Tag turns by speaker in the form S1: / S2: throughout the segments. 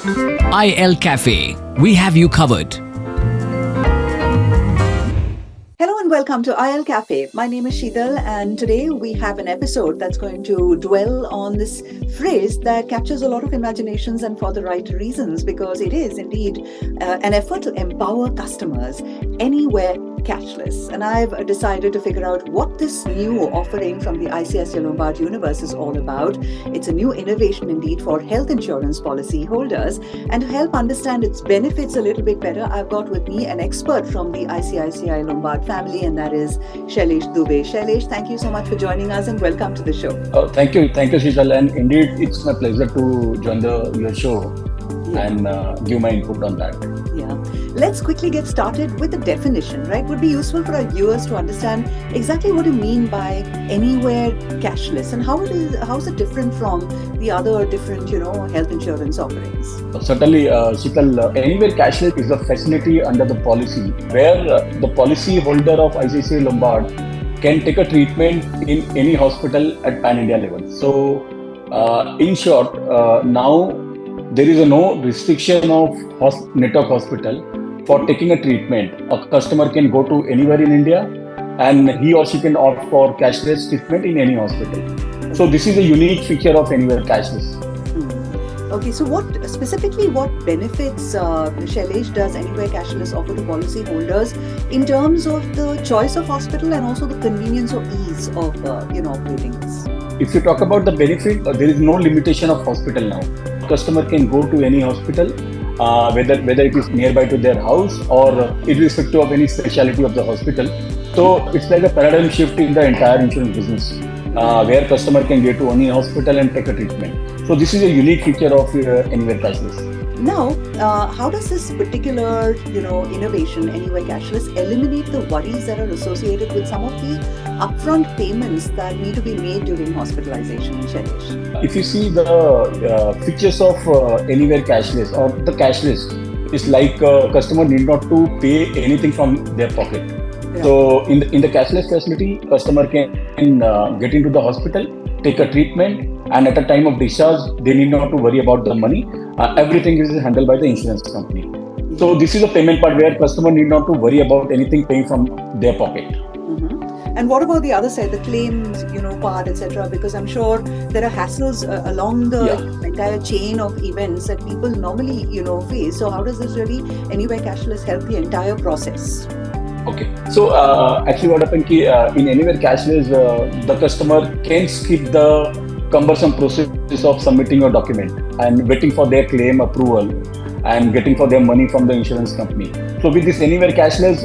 S1: IL Café. We have you covered.
S2: Hello and welcome to IL Café. My name is Sheetal, and today we have an episode that's going to dwell on this phrase that captures a lot of imaginations, and for the right reasons, because it is indeed an effort to empower customers anywhere cashless. And I've decided to figure out what this new offering from the ICICI Lombard universe is all about. It's a new innovation indeed for health insurance policy holders. And to help understand its benefits a little bit better, I've got with me an expert from the ICICI Lombard family, and that is Shailesh Dubey. Shailesh, thank you so much for joining us and welcome to the show.
S3: Thank you, Sheetal, and indeed it's my pleasure to join your show and give my input on that.
S2: Yeah. Let's quickly get started with the definition, right? Would be useful for our viewers to understand exactly what you mean by anywhere cashless and how is it different from the other different, health insurance offerings.
S3: Certainly, Sheetal, Anywhere Cashless is a facility under the policy where the policy holder of ICICI Lombard can take a treatment in any hospital at pan-India level. So, in short, now there is no restriction of network hospital for taking a treatment. A customer can go to anywhere in India and he or she can opt for cashless treatment in any hospital. So this is a unique feature of Anywhere Cashless.
S2: Okay, so what benefits, Shailesh, does Anywhere Cashless offer to policy holders in terms of the choice of hospital and also the convenience or ease of operating this?
S3: If you talk about the benefit, there is no limitation of hospital now. Customer can go to any hospital, whether it is nearby to their house or irrespective of any specialty of the hospital. So it's like a paradigm shift in the entire insurance business, where customer can get to any hospital and take a treatment. So this is a unique feature of Anywhere Cashless.
S2: Now, how does this particular, innovation, Anywhere Cashless, eliminate the worries that are associated with some of the upfront payments that need to be made during hospitalization, Shailesh?
S3: If you see the features of Anywhere Cashless or the cashless, it's like customer need not to pay anything from their pocket. Yeah. So in the cashless facility, customer can get into the hospital, take a treatment, and at the time of discharge, they need not to worry about the money. Everything is handled by the insurance company. So this is a payment part where customer need not to worry about anything paying from their pocket.
S2: Mm-hmm. And what about the other side, the claims, part, etc.? Because I'm sure there are hassles along the entire chain of events that people normally, face. So how does this really Anywhere Cashless help the entire process?
S3: Okay, so actually what happened in Anywhere Cashless, the customer can skip the cumbersome process of submitting your document and waiting for their claim approval and getting for their money from the insurance company. So with this Anywhere Cashless,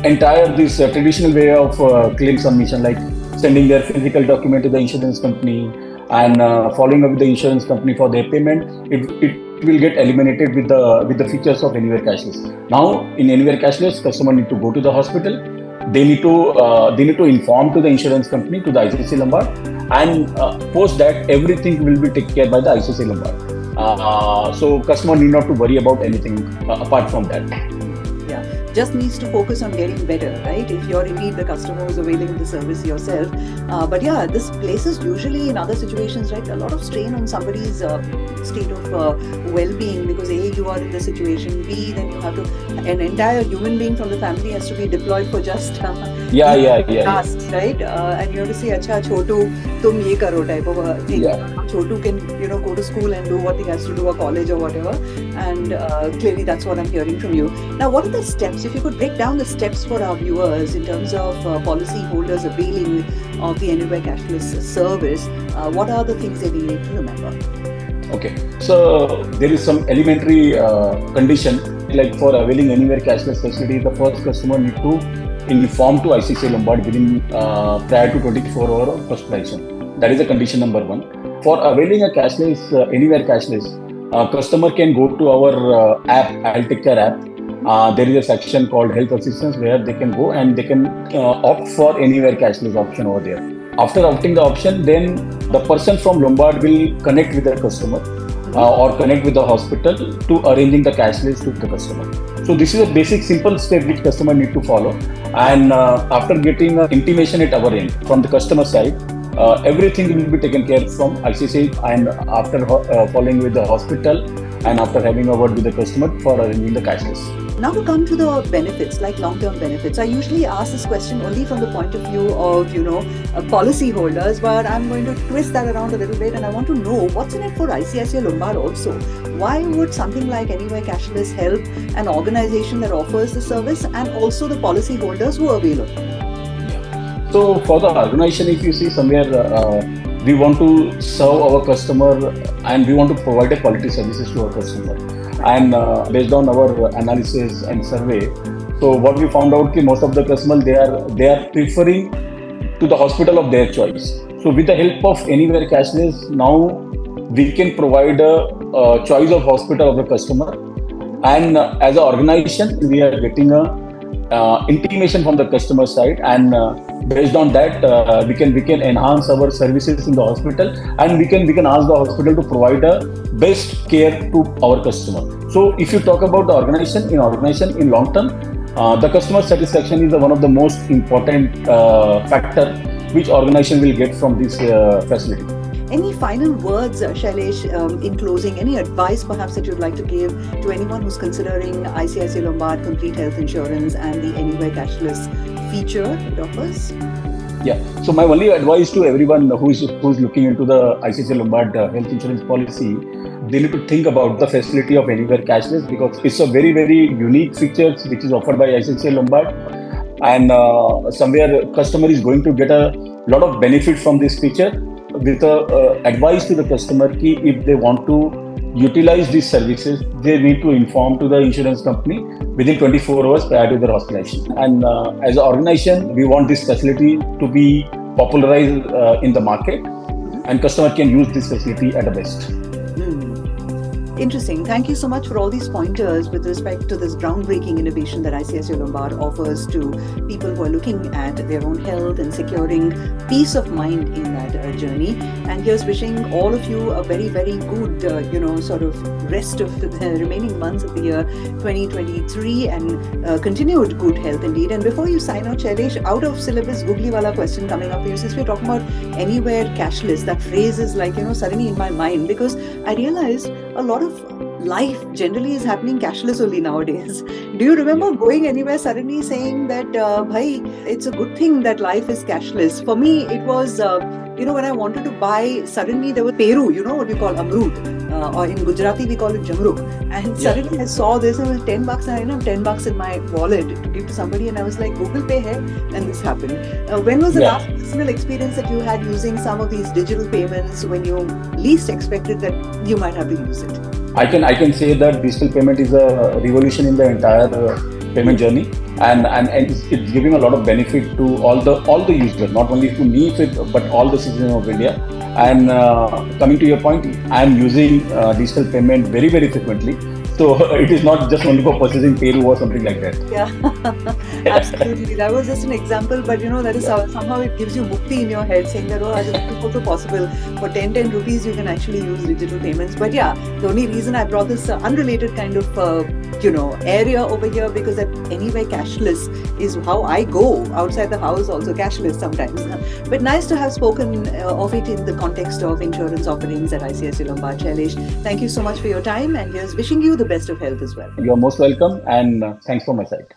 S3: entire this traditional way of claim submission, like sending their physical document to the insurance company and following up with the insurance company for their payment, it will get eliminated with the features of Anywhere Cashless. Now in Anywhere Cashless, customer need to go to the hospital. They need to inform to the insurance company, to the ICICI Lombard, and post that everything will be taken care by the ICICI Lombard. So customer need not to worry about anything apart from that.
S2: Yeah, just needs to focus on getting better, right? If you're indeed the customer who's availing the service yourself. But yeah, this places usually in other situations, right, a lot of strain on somebody's state of well-being, because A, you are in the situation, B, then you have to, an entire human being from the family has to be deployed for just tasks, right? And you have to say, acha, Chotu, tum ye karo type of a thing.
S3: Yeah.
S2: Chotu can, go to school and do what he has to do, or college or whatever. And clearly that's what I'm hearing from you. Now, what are the steps? If you could break down the steps for our viewers in terms of policy holders availing of the Anywhere Cashless service, what are the things they need to remember?
S3: Okay, so there is some elementary condition, like for availing Anywhere Cashless facility, the first customer need to inform to ICICI Lombard within prior to 24 hours of hospitalization. That is the condition number one. For availing a cashless, Anywhere Cashless, customer can go to our app, IL Take Care app. There is a section called Health Assistance where they can go and they can opt for Anywhere Cashless option over there. After opting the option, then the person from Lombard will connect with the customer or connect with the hospital to arranging the cashless to the customer. So this is a basic simple step which customer need to follow. And after getting intimation at our end from the customer side, everything will be taken care from ICICI, and after following with the hospital, and after having a word with the customer for arranging the cashless.
S2: Now to come to the benefits, like long-term benefits, I usually ask this question only from the point of view of, policyholders, but I'm going to twist that around a little bit and I want to know what's in it for ICICI Lombard also. Why would something like Anywhere Cashless help an organization that offers the service and also the policyholders who avail of it?
S3: So for the organization, if you see somewhere, we want to serve our customer and we want to provide a quality services to our customer. And based on our analysis and survey, so what we found out, most of the customers they are preferring to the hospital of their choice. So with the help of Anywhere Cashless, now we can provide a choice of hospital of the customer. And as an organization, we are getting a intimation from the customer side, and based on that we can enhance our services in the hospital, and we can ask the hospital to provide a best care to our customer. So if you talk about the organization in long term, the customer satisfaction is one of the most important factor which organization will get from this facility.
S2: Any final words, Shailesh, in closing? Any advice perhaps that you'd like to give to anyone who's considering ICICI Lombard Complete Health Insurance and the Anywhere Cashless feature it offers?
S3: Yeah. So my only advice to everyone who's looking into the ICICI Lombard health insurance policy, they need to think about the facility of Anywhere Cashless, because it's a very, very unique feature which is offered by ICICI Lombard, and somewhere customer is going to get a lot of benefit from this feature. With advice to the customer ki if they want to utilize these services, they need to inform to the insurance company within 24 hours prior to their hospitalization. And as an organization, we want this facility to be popularized in the market, and customer can use this facility at the best.
S2: Interesting. Thank you so much for all these pointers with respect to this groundbreaking innovation that ICICI Lombard offers to people who are looking at their own health and securing peace of mind in that journey. And here's wishing all of you a very, very good, sort of rest of the remaining months of the year 2023 and continued good health indeed. And before you sign out, Shailesh, out of syllabus googly wala question coming up for you, since we're talking about Anywhere Cashless, that phrase is like, suddenly in my mind, because I realized a lot of life generally is happening cashless only nowadays. Do you remember going anywhere suddenly saying that, bhai, it's a good thing that life is cashless? For me, it was, when I wanted to buy, suddenly there was Peru, what we call Amrut, or in Gujarati we call it Jamruk. And suddenly I saw this, and it was $10, and I have $10 in my wallet to give to somebody, and I was like, Google Pay hai, and this happened. When was the last personal experience that you had using some of these digital payments when you least expected that you might have to use it?
S3: I can say that digital payment is a revolution in the entire payment journey, and it's giving a lot of benefit to all the users, not only to me but all the citizens of India. And coming to your point, I am using digital payment very, very frequently. So it is not just only for purchasing Peru or something like that.
S2: Yeah, absolutely. That was just an example, but that is how somehow it gives you mukti in your head, saying that, it's also possible. For 10 rupees, you can actually use digital payments. But yeah, the only reason I brought this unrelated kind of, area over here, because that Anywhere Cashless is how I go outside the house, also cashless sometimes. But nice to have spoken of it in the context of insurance offerings at ICICI Lombard. Shailesh, thank you so much for your time, and here's wishing you the best of health as well.
S3: You are most welcome, and thanks for my side.